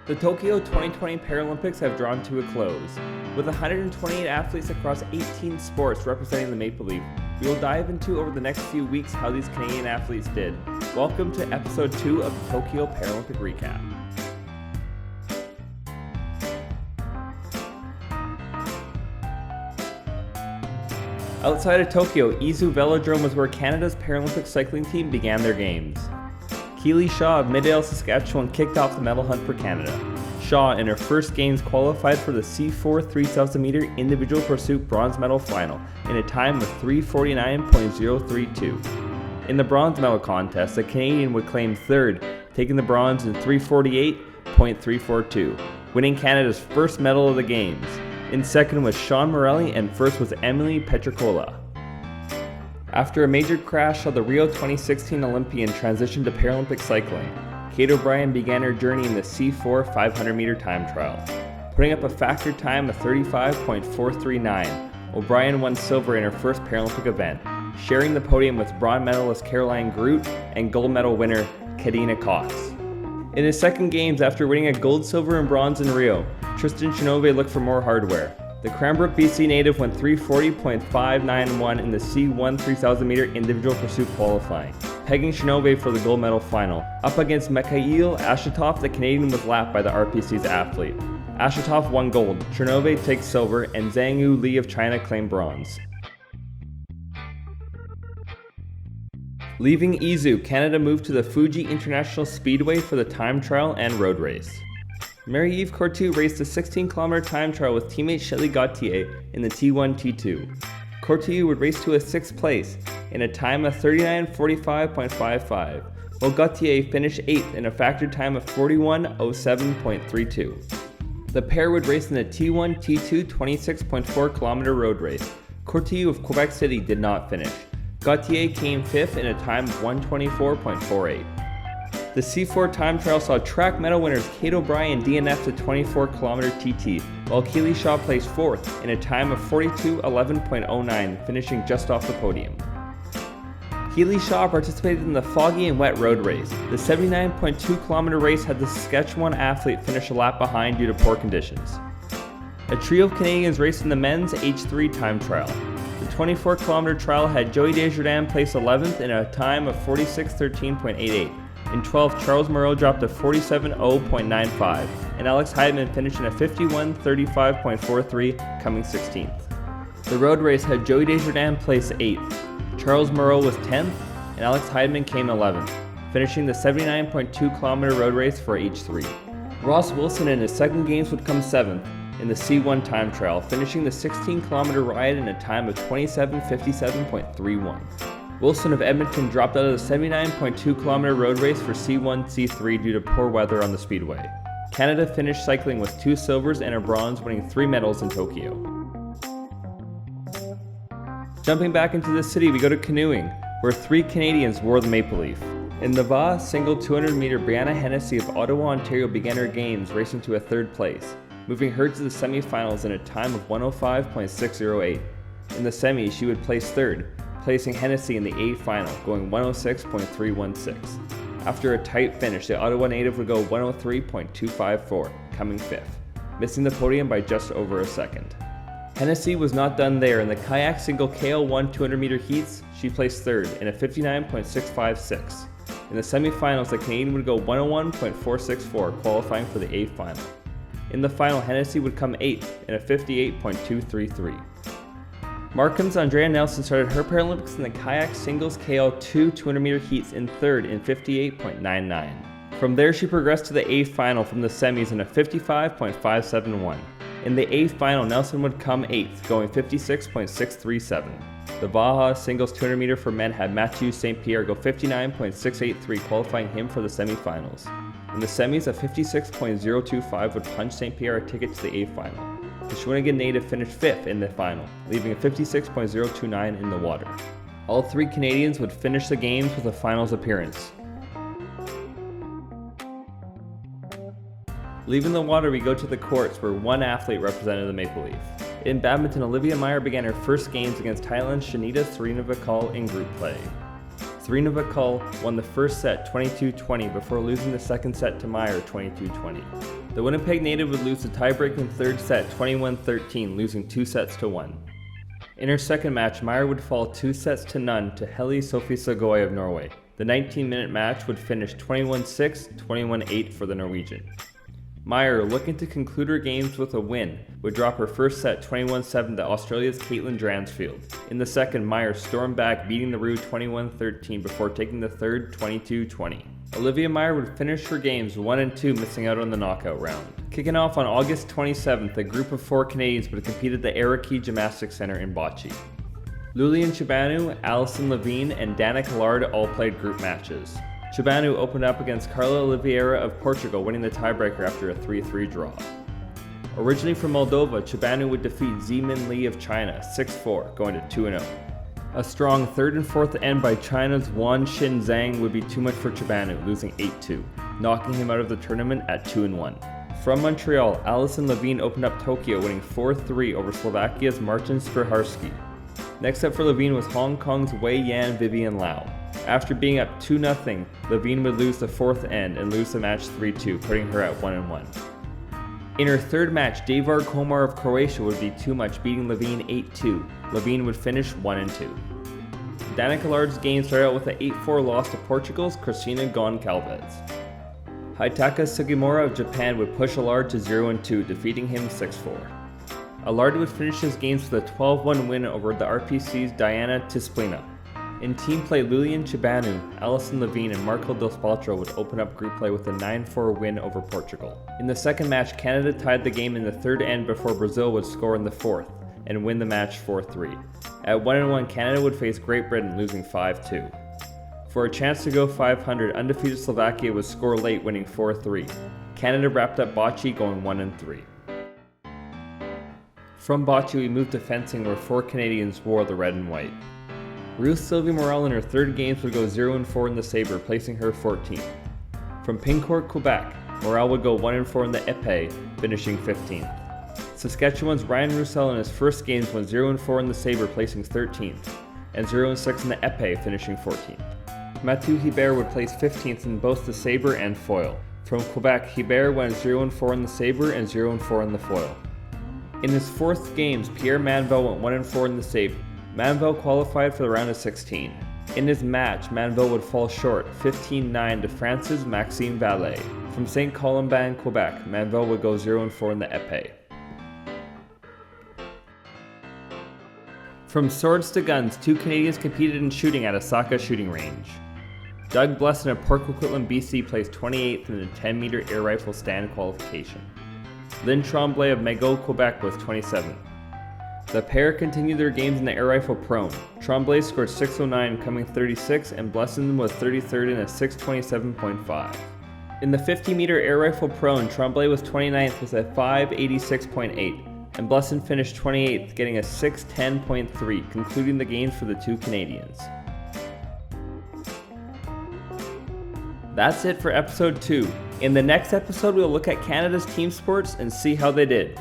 The Tokyo 2020 Paralympics have drawn to a close. With 128 athletes across 18 sports representing the Maple Leaf, we will dive into over the next few weeks how these Canadian athletes did. Welcome to episode 2 of the Tokyo Paralympic Recap. Outside of Tokyo, Izu Velodrome was where Canada's Paralympic cycling team began their games. Keely Shaw of Midale, Saskatchewan kicked off the medal hunt for Canada. Shaw, in her first games, qualified for the C4 3,000 meter individual pursuit bronze medal final in a time of 3:49.032. In the bronze medal contest, the Canadian would claim third, taking the bronze in 3:48.342, winning Canada's first medal of the Games. In second was Sean Morelli, and first was Emily Petricola. After a major crash saw the Rio 2016 Olympian transition to Paralympic cycling, Kate O'Brien began her journey in the C4 500 meter time trial. Putting up a factor time of 35.439, O'Brien won silver in her first Paralympic event, sharing the podium with bronze medalist Caroline Groot and gold medal winner Kadina Cox. In his second games after winning a gold, silver, and bronze in Rio, Tristan Chenove looked for more hardware. The Cranbrook, BC native went 3:40.591 in the C1 3,000 meter individual pursuit qualifying, pegging Chenove for the gold medal final. Up against Mikhail Ashatov, the Canadian was lapped by the RPC's athlete. Ashatov won gold, Chenove takes silver, and Zhangyu Li of China claimed bronze. Leaving Izu, Canada moved to the Fuji International Speedway for the time trial and road race. Marie-Eve Courtois raced the 16-kilometer time trial with teammate Shelley Gauthier in the T1-T2. Courtois would race to a 6th place in a time of 39:45.55, while Gauthier finished 8th in a factor time of 41:07.32. The pair would race in the T1-T2 26.4-kilometer road race. Courtois of Quebec City did not finish. Gauthier came 5th in a time of 1:24.48. The C4 time trial saw track medal winners Kate O'Brien DNF the 24-kilometer TT, while Keely Shaw placed 4th in a time of 42:11.09, finishing just off the podium. Keely Shaw participated in the foggy and wet road race. The 79.2-kilometer race had the Saskatchewan athlete finish a lap behind due to poor conditions. A trio of Canadians raced in the men's H3 time trial. The 24-kilometer trial had Joey Desjardins place 11th in a time of 46:13.88. In 12th, Charles Moreau dropped to 47:0.95, and Alex Heidman finished in a 51:35.43, coming 16th. The road race had Joey Desjardins place 8th, Charles Moreau was 10th, and Alex Heidman came 11th, finishing the 79.2-kilometer road race for H3. Ross Wilson in his second games would come 7th in the C1 time trial, finishing the 16-kilometer ride in a time of 27:57.31. Wilson of Edmonton dropped out of the 79.2-kilometer road race for C1, C3 due to poor weather on the speedway. Canada finished cycling with 2 silvers and a bronze, winning 3 medals in Tokyo. Jumping back into the city, we go to canoeing, where 3 Canadians wore the Maple Leaf. In the VA single 200-meter, Brianna Hennessy of Ottawa, Ontario began her games, racing to a 3rd place, moving her to the semifinals in a time of 1:05.608. In the semis, she would place 3rd, placing Hennessy in the A final, going 1:06.316. After a tight finish, the Ottawa native would go 1:03.254, coming 5th, missing the podium by just over a second. Hennessy was not done there. In the kayak single KL1 200-meter heats, she placed 3rd in a 59.656. In the semifinals, the Canadian would go 1:01.464, qualifying for the A final. In the final, Hennessy would come 8th in a 58.233. Markham's Andrea Nelson started her Paralympics in the kayak singles KL2 200-meter heats in 3rd in 58.99. From there, she progressed to the A final from the semis in a 55.571. In the A final, Nelson would come 8th, going 56.637. The Baja singles 200-meter for men had Mathieu St. Pierre go 59.683, qualifying him for the semifinals. In the semis, a 56.025 would punch St. Pierre a ticket to the A final. The Shawinigan native finished 5th in the final, leaving a 56.029 in the water. All 3 Canadians would finish the games with a finals appearance. Leaving the water, we go to the courts, where 1 athlete represented the Maple Leaf. In badminton, Olivia Meyer began her first games against Thailand's Shanita Srinivakkal in group play. Serena Vakal won the first set 22-20 before losing the second set to Meyer 22-20. The Winnipeg native would lose the tie-breaking third set 21-13, losing 2 sets to 1. In her second match, Meyer would fall 2 sets to none to Helle Sophie Sagoy of Norway. The 19-minute match would finish 21-6, 21-8 for the Norwegian. Meyer, looking to conclude her games with a win, would drop her first set 21-7 to Australia's Caitlin Dransfield. In the second, Meyer stormed back, beating the Roo 21-13 before taking the third 22-20. Olivia Meyer would finish her games 1-2, missing out on the knockout round. Kicking off on August 27th, a group of 4 Canadians would compete at the Araki Gymnastics Center in Boccia. Lulian Chibanu, Alison Levine, and Dana Collard all played group matches. Chibanu opened up against Carla Oliveira of Portugal, winning the tiebreaker after a 3-3 draw. Originally from Moldova, Chibanu would defeat Zemin Lee of China 6-4, going to 2-0. A strong third and fourth end by China's Wan Xin Zhang would be too much for Chibanu, losing 8-2, knocking him out of the tournament at 2-1. From Montreal, Alison Levine opened up Tokyo, winning 4-3 over Slovakia's Martin Straharski. Next up for Levine was Hong Kong's Wei Yan Vivian Lau. After being up 2-0, Levine would lose the fourth end and lose the match 3-2, putting her at 1-1. In her third match, Devar Komar of Croatia would be too much, beating Levine 8-2. Levine would finish 1-2. Dana Collard's game started out with an 8-4 loss to Portugal's Cristina Goncalves. Hitaka Sugimura of Japan would push Allard to 0-2, defeating him 6-4. Allard would finish his games with a 12-1 win over the RPC's Diana Tisplina. In team play, Lulian Chibanu, Alison Levine, and Marco Del Spaltro would open up group play with a 9-4 win over Portugal. In the second match, Canada tied the game in the third end before Brazil would score in the fourth and win the match 4-3. At 1-1, Canada would face Great Britain, losing 5-2. For a chance to go 500, undefeated Slovakia would score late, winning 4-3. Canada wrapped up Boccia, going 1-3. From Boccia, we moved to fencing, where 4 Canadians wore the red and white. Ruth Sylvie Morel in her third games would go 0-4 in the sabre, placing her 14th. From Pincourt, Quebec, Morel would go 1-4 in the épée, finishing 15th. Saskatchewan's Ryan Roussel in his first games went 0-4 in the sabre, placing 13th, and 0-6 in the épée, finishing 14th. Mathieu Hibert would place 15th in both the sabre and foil. From Quebec, Hibert went 0-4 in the sabre and 0-4 in the foil. In his fourth games, Pierre Manville went 1-4 in the sabre. Manville qualified for the round of 16. In his match, Manville would fall short, 15-9 to France's Maxime Vallet. From St. Columban, Quebec, Manville would go 0-4 in the épée. From swords to guns, 2 Canadians competed in shooting at Osaka Shooting Range. Doug Blesson of Port Coquitlam, BC placed 28th in the 10-meter air rifle stand qualification. Lynn Tremblay of Mégot, Quebec was 27th. The pair continued their games in the air rifle prone. Tremblay scored 609, coming 36, and Blesson was 33rd in a 627.5. In the 50-meter air rifle prone, Tremblay was 29th with a 586.8, and Blesson finished 28th, getting a 610.3, concluding the games for the 2 Canadians. That's it for episode 2. In the next episode, we'll look at Canada's team sports and see how they did.